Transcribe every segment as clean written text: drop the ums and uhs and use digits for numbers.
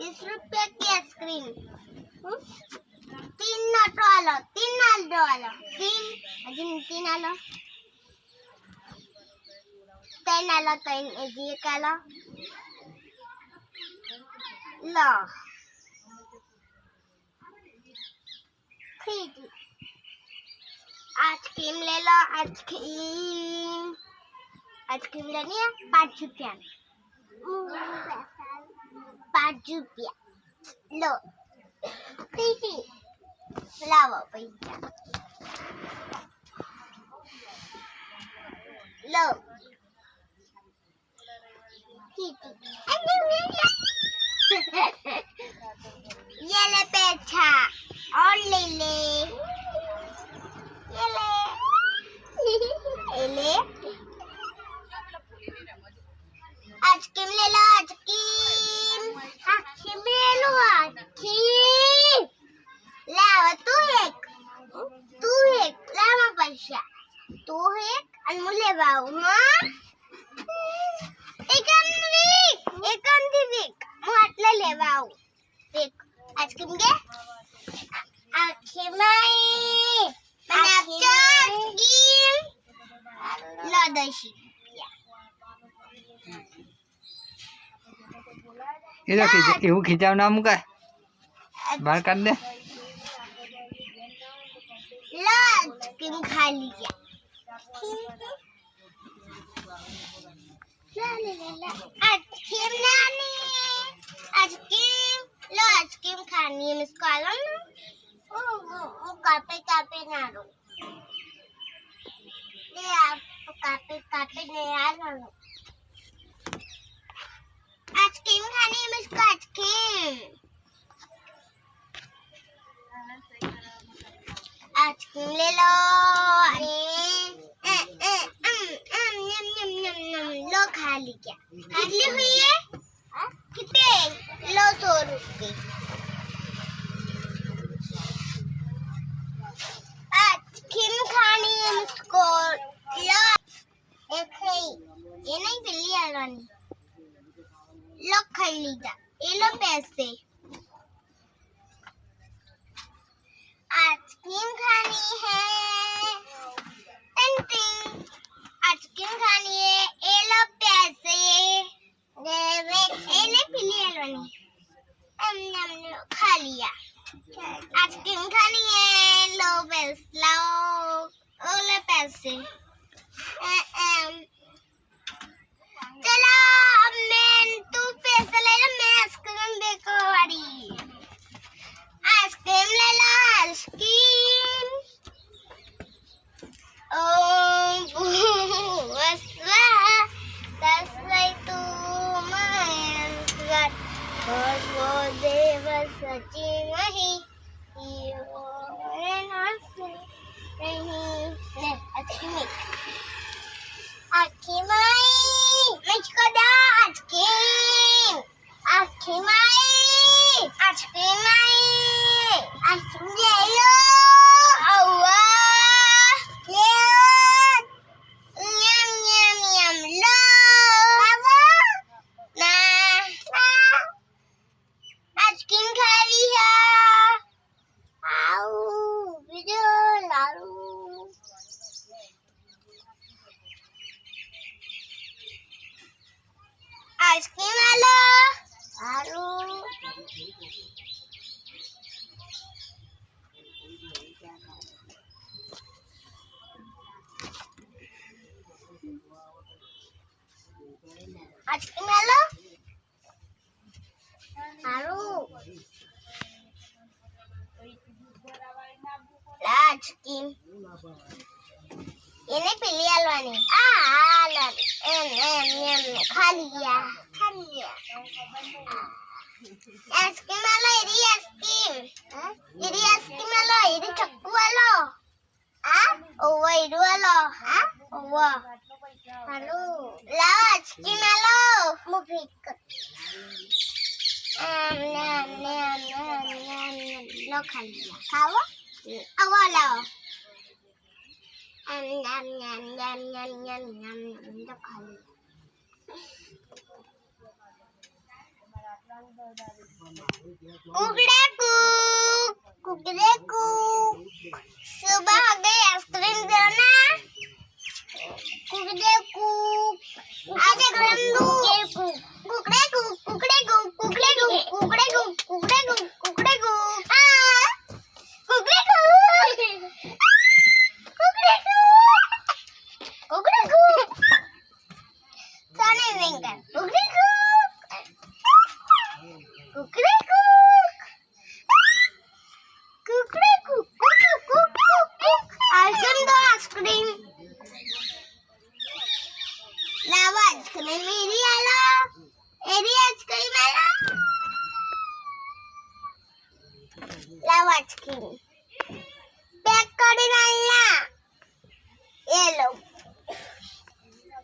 ₹20 की ice cream. 3 note वाला, 3 नाल वाला, 3 आलो, 3 आलो, 3 एक आलो, लो, 3 आइसक्रीम ले लो, आइसक्रीम लेनी है ₹5 में, ₹5 लो, ठीक लाओ पैसा लो, ठीक ये ले पैसा और ले ले, ये ले आइसक्रीम ले लो, आइसक्रीम ले लो, आइसक्रीम लाओ, तू एक लाओ पैसा, तू एक अनमोल बाऊ, हाँ एक आटले लेवाऊ, एक आइसक्रीम के आइसक्रीम लो दशी એવું ખીચાવ ના મુકાય બહાર કાઢ દે लो आइसक्रीम खा लिया आइसक्रीम लानी आइसक्रीम लो आइसक्रीम खानी है इसको आलो ना कापे ना रो ये आप कापे नहीं आ लो आइसक्रीम खानी है मुझको आइसक्रीम ले लो लो खा ली क्या कितनी हुई है कितने लो ₹100 आइसक्रीम खानी है मुझको लो एक है ये नहीं पिल्ली आलवानी लो खा लीजा ये लो पैसे आइसक्रीम खानी है आइसक्रीम खानी है ये लो पैसे ये नहीं पिली अलवानी खा लिया आइसक्रीम खानी है लो पैसे लो पैसे चलो अब मैं तू पैसे ले लो मैं आइसक्रीम देखो वाली आइसक्रीम ले लो आइसक्रीम सची नहीं मुझको दो आइसक्रीम ले लो आइसक्रीम आलो आइसक्रीम आलो आइसक्रीम ये नहीं पिली अलवानी खा लिया आइसक्रीम आलो इरी आइसक्रीम आलो इरी चक्कू आलो ओवा इरू आलो ओवा हेलो लाओ आइसक्रीम आलो मुझे लो खा लिया खाओ ओवा लाओ लो खा लिया कुकड़े कुक कुकड़े कुक सुबह हो गई आइसक्रीम दो ना कुकड़े कुक आज आइसक्रीम दो कुकड़े कुक कुकड़े कुक कुकड़े कुक कुकड़े कुक कुकड़े कुक कुकड़े कुक कुकड़े कुक कुकड़े कुक कुकड़े कुक सोने वेंकर कुकड़े कुक कुकड़े कुकड़े कुक आइसक्रीम दो आइसक्रीम लावा आइसक्रीम मेरी आला एरी आइसक्रीम आला लावा आइसक्रीम पैक कर डालना ये लो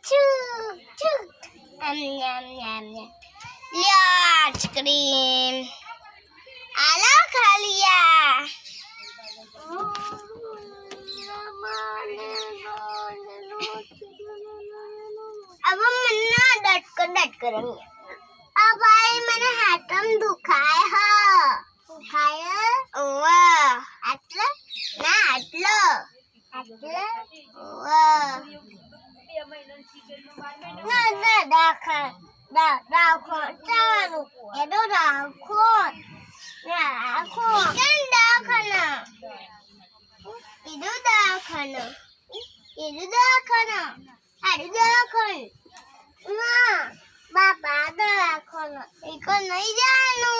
चू चू यम यम यम लिया आइसक्रीम आला खा लिया अब मन्ना डट करेंगे अब आई मैंने हाथम दुखाय है वाह आटलं ना आटलं वाह ना ना दाखन दाखन चालू ये दो दाखन दाखन इधर दाखन अरे दाखन माँ बाबा दाखन इको नहीं जानू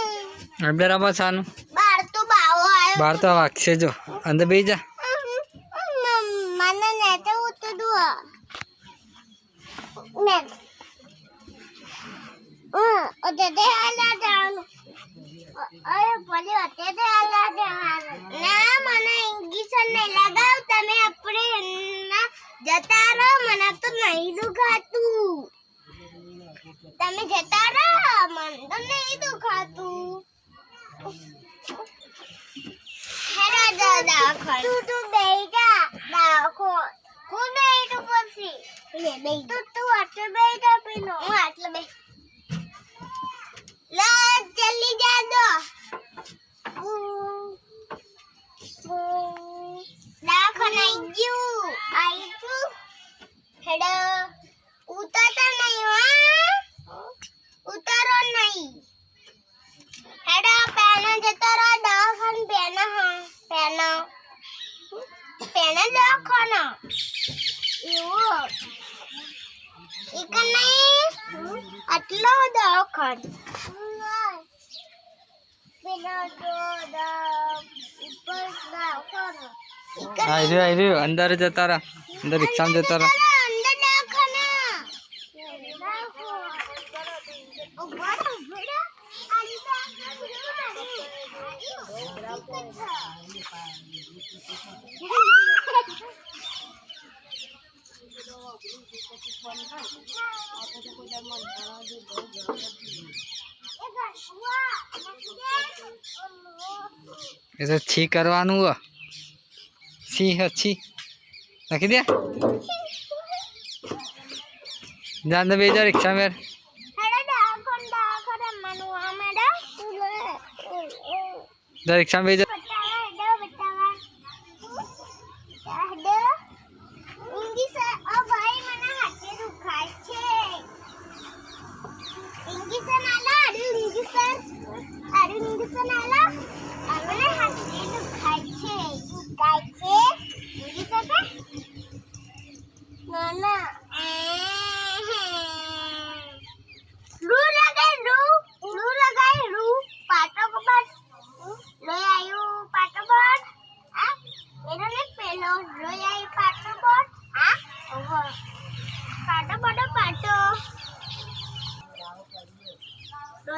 अंदर आवा सानू बाहर तो बाव आयो बाहर तो वाक्से जो अंदर बेच जा મને નેતે ઉતો દુઆ મે ઓતે દે આલા જાણ અરે ભલે ઓતે દે આલા જાણ ના મને ઇંગ્લિશ ને લગાવ તમે આપણે ના જતા રહો મને તો નહીં દુખાતું તમે જતા રહો મને તો નહીં દુખાતું હેરા દાદા તું બેજા દાખો હું બેઠું પછી લે બેઠ તું આટલે બેઠા પીનો હું આટલે બે લા જલ્દી જા દો દાખો નહીં ગયું આઈતું હેડો ઉતારતા નહીં હા ઉતારો નહીં હેડો પેનો જતો રહો દવાખાન પેનો હા પેનો પેનો દવાખાનો એવું એક નહીં આટલો દવાખાન પેલો તો ઉપર દવાખાનો आई रे अंदर जता रहा अंदर रिक्शा में जता रहा અંદર દવાખાના ઓ બड़ा બड़ा આલી ऐसे छी करवानू हुआ छी अच्छी रखी दिया जान दे बेजा रिक्शा में रिक्शा में बेजा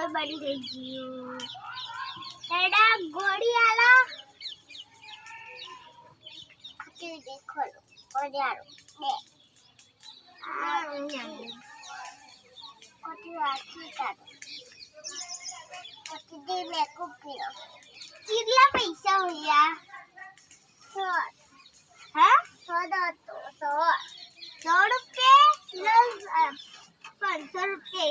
बड़ी गई एडा घोड़ी आला के देखो और यारो दे ओटी आती का ओटी दे मैं को पियो कितना पैसा हुआ 100 हैं 100 रुपए ₹500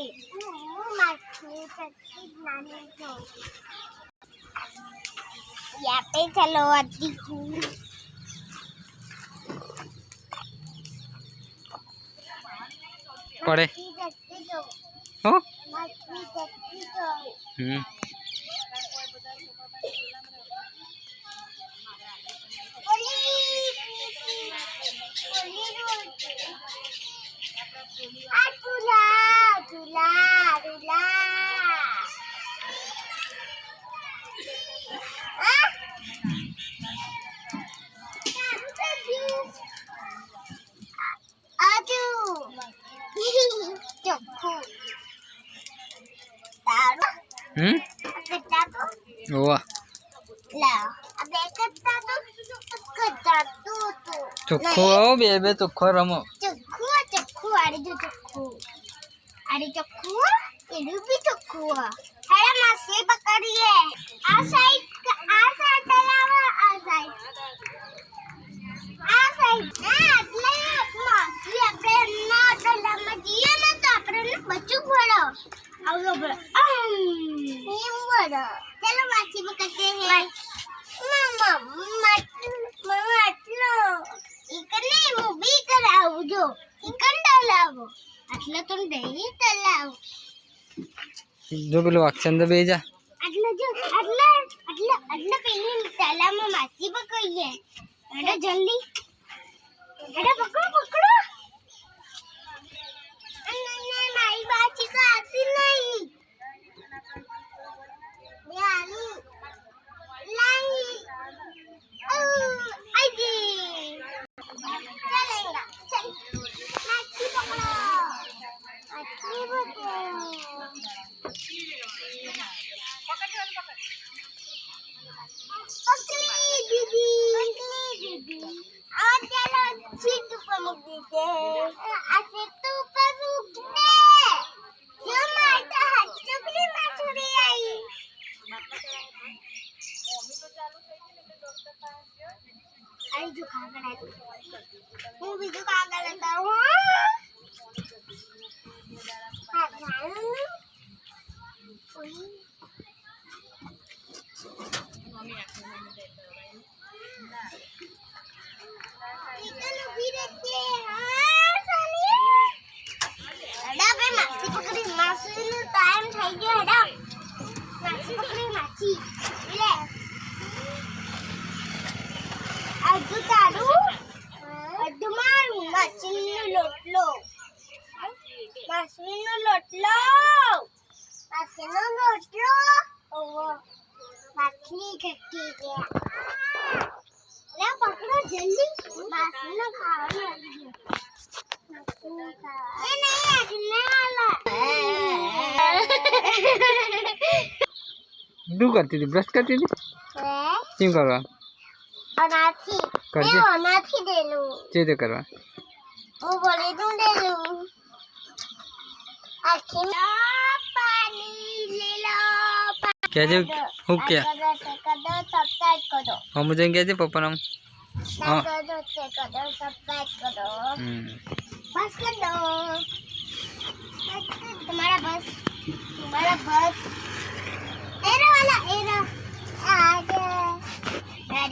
मछली सच्ची नानी को यहाँ पे चलो आती हूँ पड़े हो मछली सच्ची तो वाह चोखो बेबे चोखो रमो चोखो अरे जो चोखो ये भी चोखो है मछली पकड़िए आ साइड तलावा आ साइड ना એટલે મછલી આપણે ના તલાવમાં જઈએ ને તો આપણે બચું પડો આવજો બળો એમ બળો ચલો માછી પકડते हैं મમ્મા આટલો ઈકને મૂવી કરાવજો ઈકન તલાવો આટલો તો નહીં તલાવ जो पेलो अक्षंद बेजा આટલો જો આટલો પેલી તલાવમાં માછી પકડીએ એડો જલ્દી એડો પકડો नहीं मारी बाची को आती नहीं यानी लाई आईडी चलेगा चल मछली पकड़ो पकड़ी दीदी और चलो अच्छी धूप में देते हैं ऐसे धूप रुकते क्यों मारता हाथ चुगली मछली आई अरे जो कागल है वो भी जो कागल है वो मछली कट्टी गया ले पकड़ो जल्दी मछली खाने वाली है ये नहीं अगले वाला दू करती थी ब्रश करती थी क्यों करवा अनाथी कर दे मैं अनाथी दे लूं चेते करवा वो बोले तुम दे लूं आखिर पानी ले लो क्या जो हो क्या सब्सक्राइब करो हम मुझे क्या जो पापा नाम हाँ सब्सक्राइब करो बस कर दो तुम्हारा बस एरा वाला एरा आगे